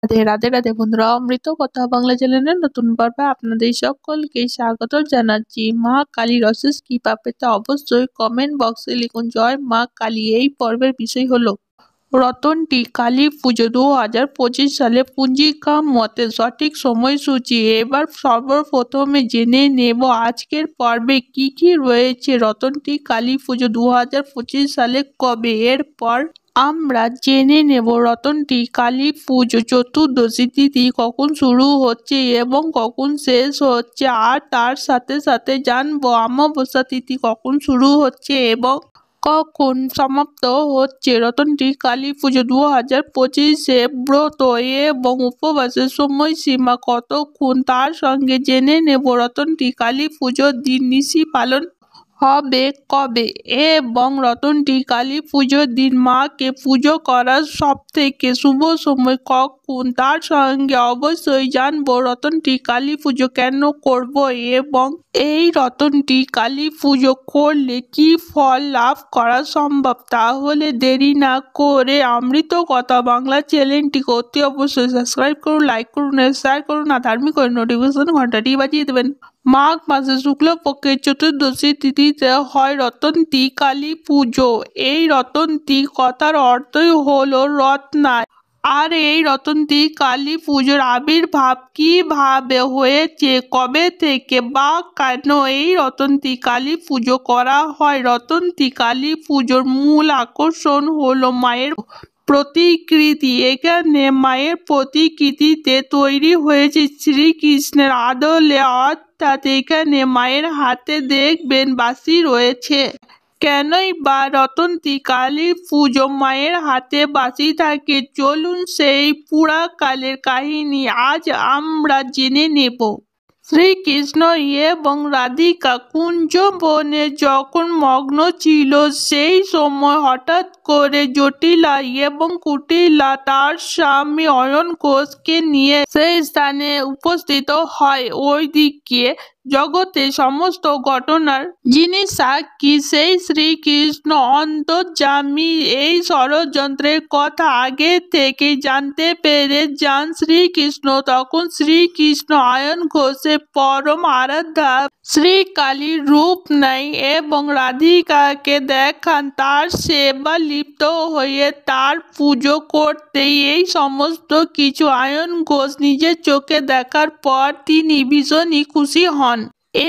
রাধে রাধে রাধে বন্ধুরা, অমৃত কথা বাংলা চ্যানেলের নতুন পর্বে আপনাদের সকলকে স্বাগত জানাচ্ছি। মা কালীর অশেষ কৃপা পেতে অবশ্যই কমেন্ট বক্সে লিখুন জয় মা কালী। এই পর্বের বিষয় হলো রতনটি কালী পুজো 2025 সালে পঞ্জিকা মতে সঠিক সময়সূচি। এবার সর্বপ্রথমে জেনে নেব আজকের পর্বে কি কি রয়েছে। রতনটি কালী পুজো 2025 সালে কবে। এরপর আমরা জেনে নেব রতনটি কালী পুজো চতুর্দশী তিথি কখন শুরু হচ্ছে এবং কখন শেষ হচ্ছে, আর তার সাথে সাথে জানবো অমাবস্যা তিথি কখন শুরু হচ্ছে এবং কখন সমাপ্ত হচ্ছে। রতনটি কালী পুজো 2025 ব্রত এবং উপবাসের সময়সীমা কতক্ষণ, তার সঙ্গে জেনে নেব রতনটি কালী পুজোর দিন নিশি পালন হবে কবে এবং রতনটি কালী পুজোর দিন মাকে পুজো করার সবথেকে শুভ সময় কখন, তার সঙ্গে অবশ্যই জানবো রতনটি কালী পুজো কেন করব এবং এই রতনটি কালী পুজো করলে কি ফল লাভ করা সম্ভব। তাহলে দেরি না করে অমৃত কথা বাংলা চ্যানেলটিকে অতি অবশ্যই সাবস্ক্রাইব করুন, লাইক করুন, শেয়ার করুন আর ধার্মিক নোটিফিকেশন ঘন্টাটি বাজিয়ে দেবেন। মাঘ মাসে শুক্লপক্ষের চতুর্দশী তিথিতে হয় রতনটি কালী পুজো। এই রতনটি কথার অর্থই হলো রত্নায়। আর এই রতনটি কালী পুজোর আবির্ভাব কিভাবে হয়েছে, কবে থেকে বা কেন এই রতনটি কালী পুজো করা হয়। রতনটি কালী পুজোর মূল আকর্ষণ হলো মায়ের প্রতিকৃতি। এখানে মায়ের প্রতিকৃতিতে তৈরি হয়েছে শ্রীকৃষ্ণের আদলে, অর্থাৎ এখানে মায়ের হাতে দেখবেন বাঁশি রয়েছে। কেনই বা রতনটি কালী পুজো মায়ের হাতে বাঁশি থাকে, চলুন সেই পুরাকালের কাহিনী আজ আমরা জেনে নেব। শ্রীকৃষ্ণ এবং রাধিকা কুঞ্জ বনে যখন মগ্ন ছিল, সেই সময় হঠাৎ করে জটিলা এবং কুটিলা তার স্বামী অয়ন ঘোষকে নিয়ে সেই স্থানে উপস্থিত হয়। ওইদিকে জগতে সমস্ত ঘটনার যিনি সাক্ষী সেই শ্রীকৃষ্ণ অন্তর্যামী এই ষড়যন্ত্রের কথা আগে থেকে জানতে পেরে যান শ্রীকৃষ্ণ। তখন শ্রীকৃষ্ণ অয়ন ঘোষের পরম আরাধ্যা শ্রীকালীর রূপ নেয় এবং রাধিকাকে দেখান তার সেবা লিপ্ত হয়ে তার পুজো করতে। এই সমস্ত কিছু অয়ন ঘোষ নিজের চোখে দেখার পর তিনি ভীষণই খুশি হন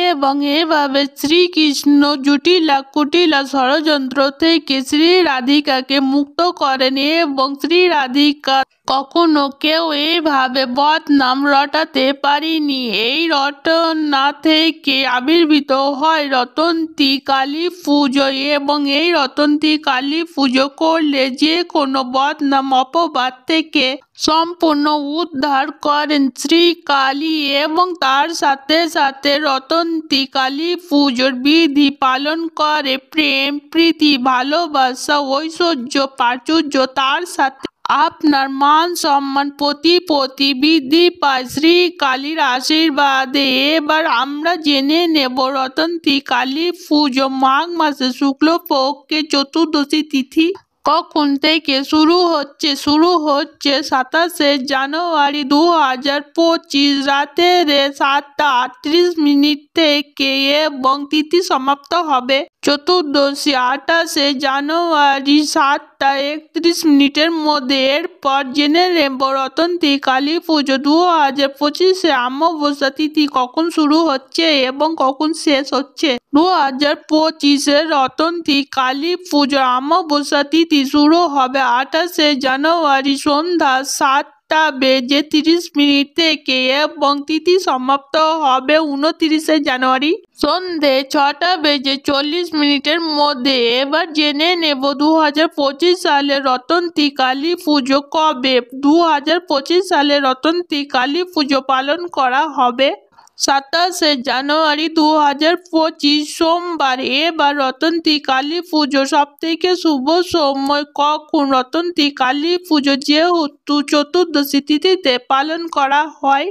এবং এভাবে শ্রীকৃষ্ণ জটিলা কুটিলা ষড়যন্ত্র থেকে শ্রী রাধিকাকে মুক্ত করেন এবং শ্রী রাধিকা কখনো কেউ এইভাবে বদনাম রটাতে পারেনি। এই রটনা থেকে আবির্ভূত হয় রতনটি কালী পুজো এবং এই রতনটি কালী পুজো করলে যে কোনো বদনাম অপবাদ থেকে সম্পূর্ণ উদ্ধার করেন শ্রী কালী এবং তার সাথে সাথে রতনটি কালী পুজোর বিধি পালন করে প্রেম প্রীতি ভালোবাসা ঐশ্বর্য প্রাচুর্য, তার সাথে আপনার মান সম্মান প্রতিপত্তি বৃদ্ধি পায় শ্রী কালীর আশীর্বাদে। এবার আমরা জেনে নেব রতনটি কালী পুজো মাঘ মাসে শুক্লপক্ষের চতুর্দশী তিথি কখন থেকে শুরু হচ্ছে। 27শে জানুয়ারি 2025 রাতের 7:38 থেকে এবং তিথি সমাপ্ত হবে চতুর্দশী 28শে জানুয়ারি 7:31 মধ্যে। এরপর জেনে নেব রতনটি কালী পুজো 2025 অমাবস্যা তিথি কখন শুরু হচ্ছে এবং কখন শেষ হচ্ছে। 2025 রতনটি কালী পুজোর অমাবস্যা তিথি শুরু হবে 28শে জানুয়ারি সন্ধ্যা 7:30 থেকে এবং তিথি সমাপ্ত হবে 29শে জানুয়ারি সন্ধে 6:40 মধ্যে। এবার জেনে নেব 2025 সালে রতনটি কালী পুজো কবে। 2025 সালে রতনটি কালী পুজো পালন করা হবে 27শে জানুয়ারি 2025 সোমবার। এবার রতনটি কালী পুজো সবথেকে শুভ সময় কখন। রতনটি কালী পুজো যেহেতু চতুর্দশী তিথিতে পালন করা হয়,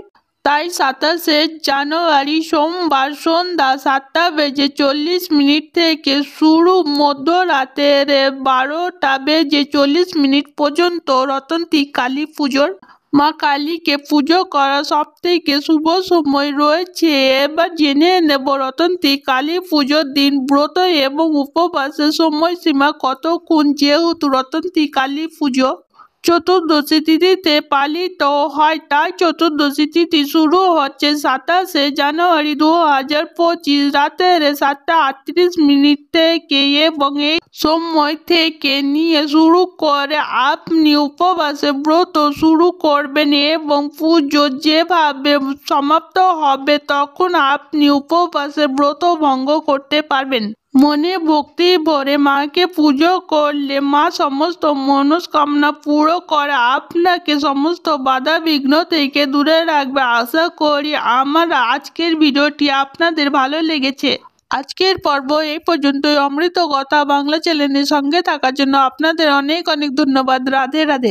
তাই 27শে জানুয়ারি সোমবার সন্ধ্যা 7:40 থেকে শুরু মধ্যরাতের 12:40 পর্যন্ত রতনটি কালী পুজোর মা কালীকে পুজো করার সবথেকে শুভ সময় রয়েছে। এবার জেনে নেব রতন্তী কালী পুজোর দিন ব্রত এবং উপবাসের সময়সীমা কতক্ষণ। যেহেতু রতন্তী কালী পুজো চতুর্দশী তিথিতে পালিত হয়, তাই চতুর্দশী তিথি শুরু হচ্ছে 27শে জানুয়ারি 2025 রাতের 7:38 থেকে এবং এই সময় থেকে নিয়ে শুরু করে আপনি উপবাসে ব্রত শুরু করবেন এবং পুজো যেভাবে সমাপ্ত হবে তখন আপনি উপবাসে ব্রত ভঙ্গ করতে পারবেন। মনে ভক্তি ভরে মাকে পুজো করলে মা সমস্ত মনস্কামনা পুরো করে আপনাকে সমস্ত বাধা বিঘ্ন থেকে দূরে রাখবে। আশা করি আমার আজকের ভিডিওটি আপনাদের ভালো লেগেছে। আজকের পর্ব এই পর্যন্তই। অমৃত কথা বাংলা চ্যানেলের সঙ্গে থাকার জন্য আপনাদের অনেক অনেক ধন্যবাদ। রাধে রাধে।